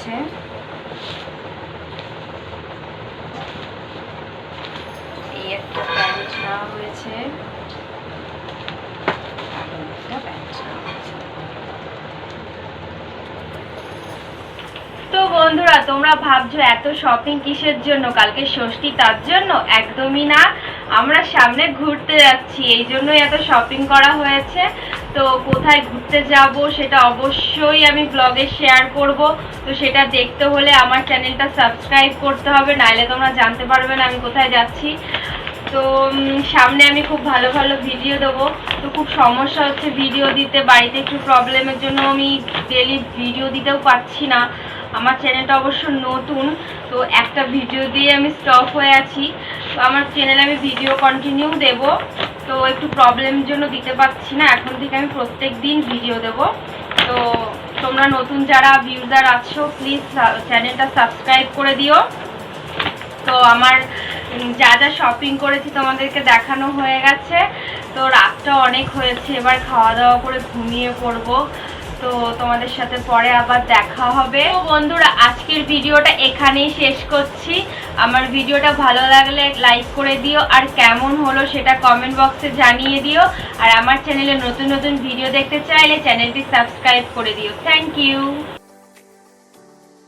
হয়েছে। এই একটা প্যান্ট নেওয়া হয়েছে, তো বন্ধুরা তোমরা ভাবছো এত শপিং কিসের জন্য, কালকে ষষ্ঠী তার জন্য? একদমই না, আমরা সামনে ঘুরতে যাচ্ছি, এই জন্যই এত শপিং করা হয়েছে। তো কোথায় ঘুরতে যাব সেটা অবশ্যই আমি ব্লগে শেয়ার করব। তো সেটা দেখতে হলে আমার চ্যানেলটা সাবস্ক্রাইব করতে হবে, নাহলে তোমরা জানতে পারবে না আমি কোথায় যাচ্ছি। তো সামনে আমি খুব ভালো ভালো ভিডিও দেবো। তো খুব সমস্যা হচ্ছে ভিডিও দিতে, বাড়িতে একটু প্রবলেমের জন্য আমি ডেলি ভিডিও দিতেও পারছি না। আমার চ্যানেলটা অবশ্য নতুন, তো একটা ভিডিও দিয়ে আমি স্টপ হয়ে আছি। তো আমার চ্যানেলে আমি ভিডিও কন্টিনিউ দেব, তো একটু প্রবলেমের জন্য দিতে পারছি না। এখন থেকে আমি প্রত্যেক দিন ভিডিও দেব। তো তোমরা নতুন যারা ভিউজার আছো প্লিজ চ্যানেলটা সাবস্ক্রাইব করে দিও। তো আমার যা যা শপিং করেছি তোমাদেরকে দেখানো হয়ে গেছে। তো রাতটা অনেক হয়েছে, এবার খাওয়া দাওয়া করে ঘুমিয়ে পড়বো। তো তোমাদের সাথে পরে আবার দেখা হবে। তো বন্ধুরা আজকের ভিডিওটা এখানেই শেষ করছি। আমার ভিডিওটা ভালো লাগলে লাইক করে দিও, আর কেমন হলো সেটা কমেন্ট বক্সে জানিয়ে দিও। আর আমার চ্যানেলে নতুন নতুন ভিডিও দেখতে চাইলে চ্যানেলটি সাবস্ক্রাইব করে দিও। Thank you.